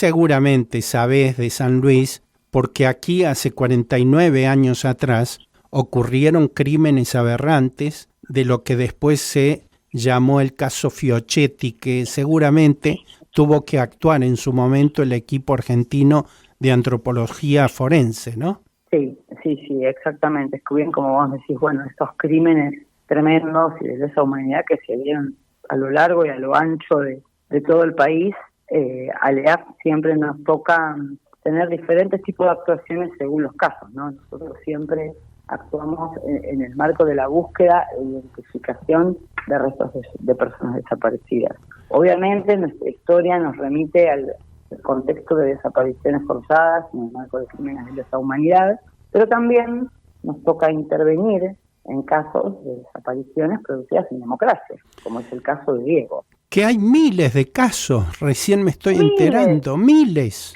seguramente sabés de San Luis porque aquí hace 49 años atrás ocurrieron crímenes aberrantes de lo que después se llamó el caso Fiochetti, que seguramente tuvo que actuar en su momento el equipo argentino de antropología forense, ¿no? Sí, exactamente. Es que bien, como vos decís, bueno, estos crímenes tremendos y de lesa humanidad que se dieron a lo largo y a lo ancho de todo el país, al EAF siempre nos toca tener diferentes tipos de actuaciones según los casos, ¿no? Nosotros siempre actuamos en el marco de la búsqueda e identificación de restos de personas desaparecidas. Obviamente nuestra historia nos remite al contexto de desapariciones forzadas en el marco de crímenes de lesa humanidad, pero también nos toca intervenir en casos de desapariciones producidas en democracia, como es el caso de Diego. Que hay miles de casos, recién me estoy enterando, miles.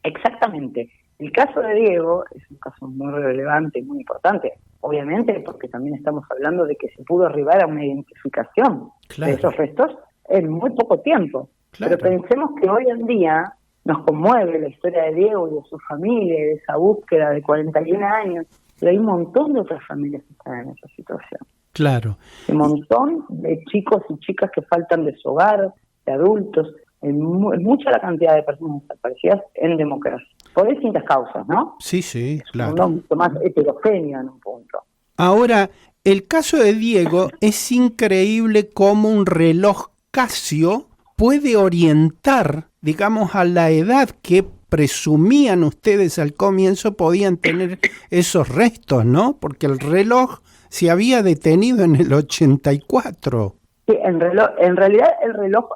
Exactamente. El caso de Diego es un caso muy relevante y muy importante, obviamente porque también estamos hablando de que se pudo arribar a una identificación de esos restos en muy poco tiempo. Pero pensemos que hoy en día nos conmueve la historia de Diego y de su familia y de esa búsqueda de 41 años, pero hay un montón de otras familias que están en esa situación. Claro. Un montón de chicos y chicas que faltan de su hogar, de adultos, es mucha la cantidad de personas desaparecidas en democracia. Por distintas causas, ¿no? Sí, claro. Uno mucho más heterogéneo en un punto. Ahora, el caso de Diego es increíble cómo un reloj Casio puede orientar, digamos, a la edad que presumían ustedes al comienzo podían tener esos restos, ¿no? Porque el reloj se había detenido en el 84. Sí, en realidad el reloj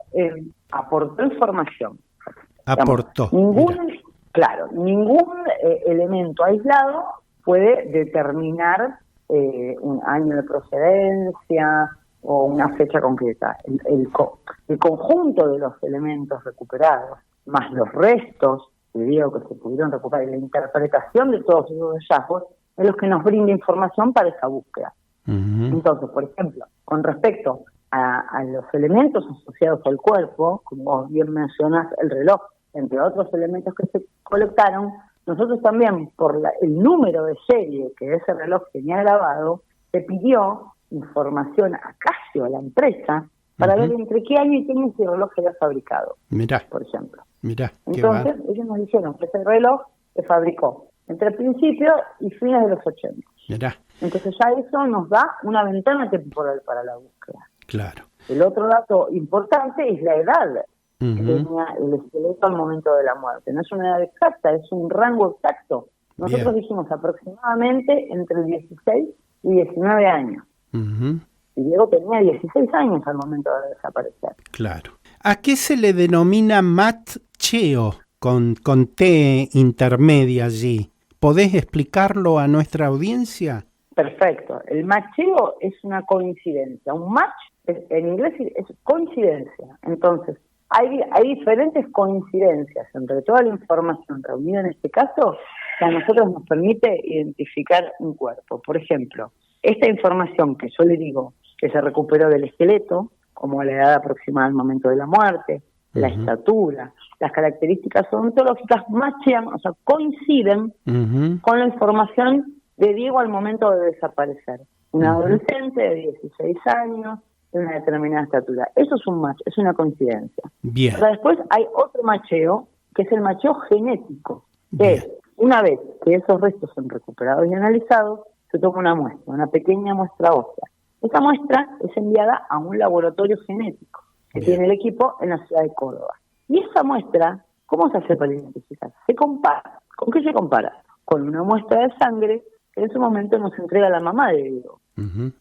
aportó información. Aportó. Ningún elemento aislado puede determinar un año de procedencia o una fecha concreta. El conjunto de los elementos recuperados, más los restos de Diego que se pudieron recuperar y la interpretación de todos esos hallazgos, es lo que nos brinda información para esa búsqueda. Uh-huh. Entonces, por ejemplo, con respecto a los elementos asociados al cuerpo, como vos bien mencionas, el reloj, entre otros elementos que se colectaron, nosotros también, por el número de serie que ese reloj tenía grabado, se pidió información a Casio, a la empresa, para ver entre qué año y qué año ese reloj se había fabricado, por ejemplo. Entonces, ellos nos dijeron que ese reloj se fabricó entre principios y fines de los 80. Entonces ya eso nos da una ventana temporal para la búsqueda. Claro. El otro dato importante es la edad que tenía el esqueleto al momento de la muerte. No es una edad exacta, es un rango exacto. Nosotros dijimos aproximadamente entre 16 y 19 años. Y Diego tenía 16 años al momento de desaparecer. Claro. ¿A qué se le denomina matcheo con T intermedia allí? ¿Podés explicarlo a nuestra audiencia? Perfecto. El matcheo es una coincidencia. Un match en inglés es coincidencia. Entonces, hay diferentes coincidencias entre toda la información reunida en este caso que a nosotros nos permite identificar un cuerpo. Por ejemplo, esta información que yo le digo que se recuperó del esqueleto, como la edad aproximada al momento de la muerte, la estatura, las características ontológicas matchean, o sea, coinciden con la información de Diego al momento de desaparecer. Un adolescente de 16 años, de una determinada estatura. Eso es un match, es una coincidencia. Bien. Pero después hay otro macheo, que es el macheo genético. Que es, una vez que esos restos son recuperados y analizados, se toma una muestra, una pequeña muestra ósea. Esa muestra es enviada a un laboratorio genético que tiene el equipo en la ciudad de Córdoba. Y esa muestra, ¿cómo se hace para identificar? Se compara. ¿Con qué se compara? Con una muestra de sangre que en ese momento nos entrega la mamá de Diego.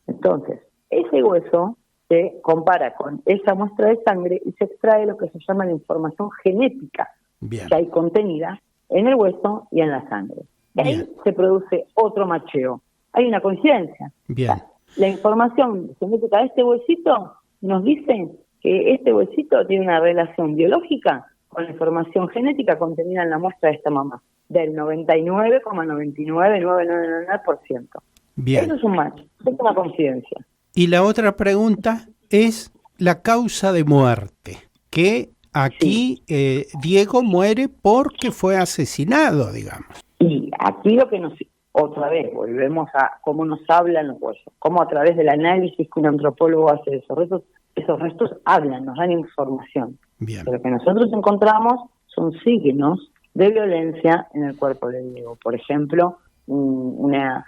Entonces, ese hueso se compara con esa muestra de sangre y se extrae lo que se llama la información genética que hay contenida en el hueso y en la sangre. Y ahí se produce otro macheo. Hay una coincidencia. La información genética de este huesito nos dice que este huesito tiene una relación biológica con la información genética contenida en la muestra de esta mamá, del 99,99999%. Eso es un match, es una coincidencia. Y la otra pregunta es la causa de muerte, que Aquí Diego muere porque fue asesinado, digamos. Y aquí lo que otra vez, volvemos a cómo nos hablan los huesos, cómo a través del análisis que un antropólogo hace de esos restos hablan, nos dan información. Bien. Lo que nosotros encontramos son signos de violencia en el cuerpo de Diego. Por ejemplo, una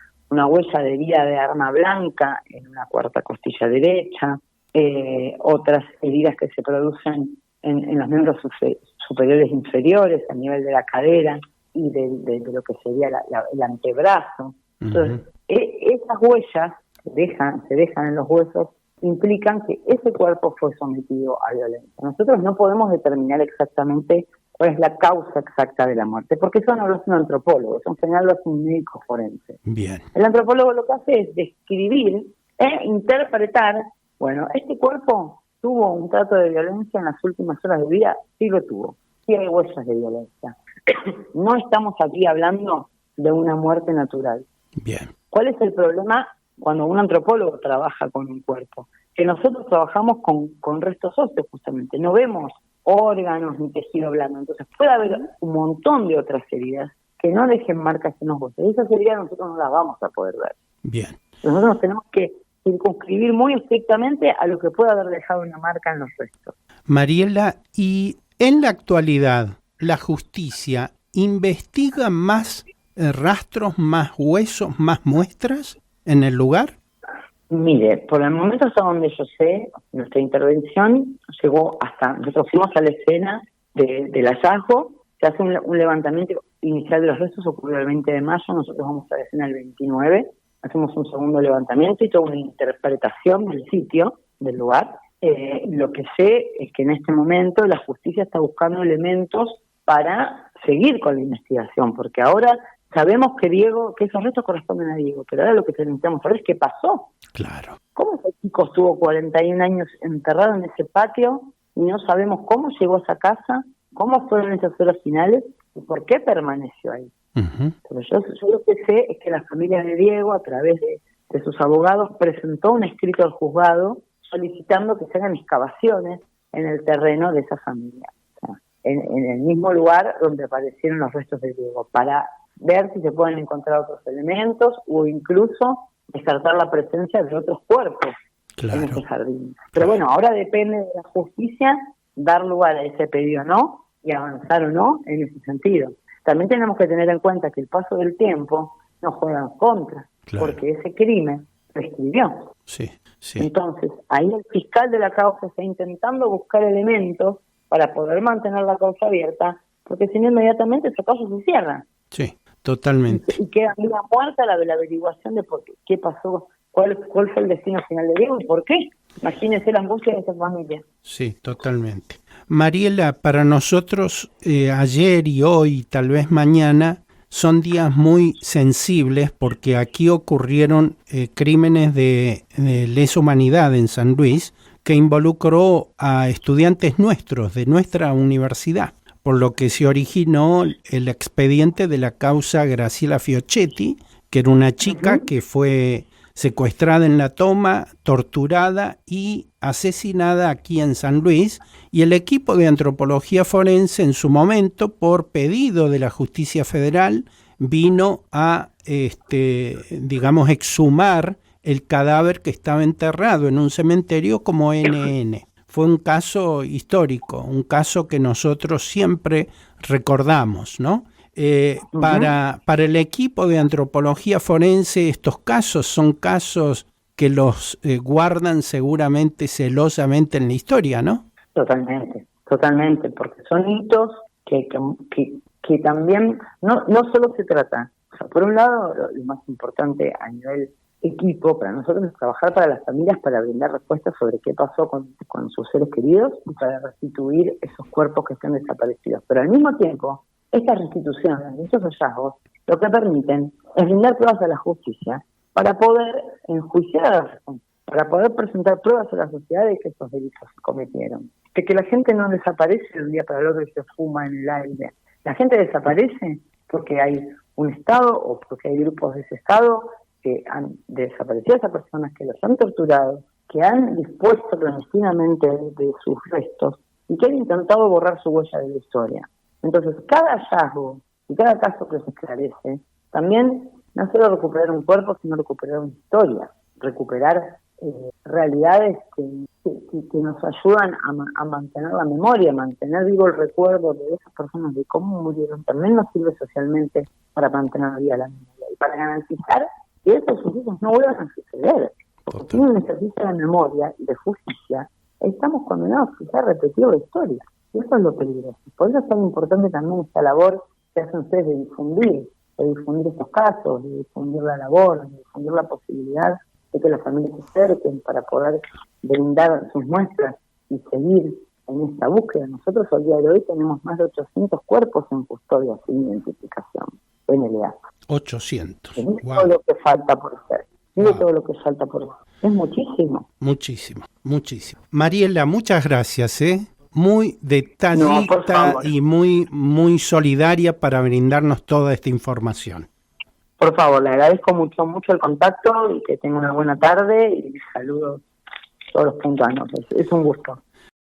huella de herida de arma blanca en una cuarta costilla derecha, otras heridas que se producen en los miembros superiores e inferiores, a nivel de la cadera y de lo que sería el antebrazo. Entonces, esas huellas se dejan en los huesos, implican que ese cuerpo fue sometido a violencia. Nosotros no podemos determinar exactamente cuál es la causa exacta de la muerte, porque eso no lo hace un antropólogo, eso en general lo hace un médico forense. Bien. El antropólogo lo que hace es describir e interpretar, bueno, este cuerpo tuvo un trato de violencia en las últimas horas de vida, sí lo tuvo, sí hay huellas de violencia. No estamos aquí hablando de una muerte natural. Bien. ¿Cuál es el problema cuando un antropólogo trabaja con un cuerpo? Que nosotros trabajamos con restos óseos justamente, no vemos órganos ni tejido blando, entonces puede haber un montón de otras heridas que no dejen marcas en los huesos. Esas heridas nosotros no las vamos a poder ver. Bien. Nosotros nos tenemos que circunscribir muy estrictamente a lo que pueda haber dejado una marca en los restos. Mariela, ¿y en la actualidad la justicia investiga más rastros, más huesos, más muestras en el lugar? Mire, por el momento hasta donde yo sé, nuestra intervención llegó hasta, nosotros fuimos a la escena del hallazgo, se hace un levantamiento inicial de los restos, ocurrió el 20 de mayo, nosotros vamos a la escena el 29, hacemos un segundo levantamiento y toda una interpretación del sitio, del lugar. Lo que sé es que en este momento la justicia está buscando elementos para seguir con la investigación, porque ahora sabemos que esos restos corresponden a Diego, pero ahora lo que necesitamos saber es qué pasó. Claro. ¿Cómo ese chico estuvo 41 años enterrado en ese patio y no sabemos cómo llegó a esa casa, cómo fueron esas horas finales y por qué permaneció ahí? Pero yo lo que sé es que la familia de Diego, a través de sus abogados, presentó un escrito al juzgado solicitando que se hagan excavaciones en el terreno de esa familia, o sea, en el mismo lugar donde aparecieron los restos de Diego, para ver si se pueden encontrar otros elementos o incluso descartar la presencia de otros cuerpos en ese jardín. Pero bueno, ahora depende de la justicia dar lugar a ese pedido o no y avanzar o no en ese sentido. También tenemos que tener en cuenta que el paso del tiempo nos juega en contra, porque ese crimen prescribió. Sí. Entonces, ahí el fiscal de la causa está intentando buscar elementos para poder mantener la causa abierta, porque si no inmediatamente esa causa se cierra. Sí, totalmente. Y queda vida muerta la averiguación de qué pasó, cuál fue el destino final de Diego y por qué. Imagínense la angustia de esa familia. Sí, totalmente. Mariela, para nosotros ayer y hoy, tal vez mañana, son días muy sensibles porque aquí ocurrieron crímenes de lesa humanidad en San Luis que involucró a estudiantes nuestros, de nuestra universidad, por lo que se originó el expediente de la causa Graciela Fiochetti, que era una chica que fue secuestrada en la toma, torturada y asesinada aquí en San Luis, y el equipo de antropología forense en su momento, por pedido de la Justicia Federal, vino a, exhumar el cadáver que estaba enterrado en un cementerio como NN. Fue un caso histórico, un caso que nosotros siempre recordamos, ¿no? Para el equipo de antropología forense, estos casos son casos que los guardan seguramente celosamente en la historia, ¿no? Totalmente, porque son hitos que también no solo se trata, o sea, por un lado lo más importante a nivel equipo para nosotros es trabajar para las familias para brindar respuestas sobre qué pasó con sus seres queridos y para restituir esos cuerpos que están desaparecidos, pero al mismo tiempo estas restituciones, estos hallazgos, lo que permiten es brindar pruebas a la justicia para poder enjuiciar a la persona, para poder presentar pruebas a la sociedad de que esos delitos se cometieron. De que la gente no desaparece de un día para el otro y se fuma en el aire. La gente desaparece porque hay un Estado o porque hay grupos de ese Estado que han desaparecido a esas personas, que los han torturado, que han dispuesto clandestinamente de sus restos y que han intentado borrar su huella de la historia. Entonces, cada hallazgo y cada caso que se esclarece, también no solo recuperar un cuerpo, sino recuperar una historia, recuperar realidades que nos ayudan a mantener la memoria, a mantener vivo el recuerdo de esas personas, de cómo murieron. También nos sirve socialmente para mantener viva la memoria y para garantizar que esos sucesos no vuelvan a suceder. Porque sin un ejercicio de memoria y de justicia, estamos condenados a repetir la historia. Y eso es lo peligroso. Por eso es tan importante también esta labor que hacen ustedes de difundir estos casos, de difundir la labor, de difundir la posibilidad de que las familias se acerquen para poder brindar sus muestras y seguir en esta búsqueda. Nosotros al día de hoy tenemos más de 800 cuerpos en custodia sin identificación en el EASO. 800. Es todo lo que falta por hacer. Todo lo que falta por hacer. Es muchísimo. Muchísimo. Mariela, muchas gracias, muy detallista y muy solidaria para brindarnos toda esta información. Por favor, le agradezco mucho el contacto y que tenga una buena tarde y saludos a todos los puntanos. Es un gusto.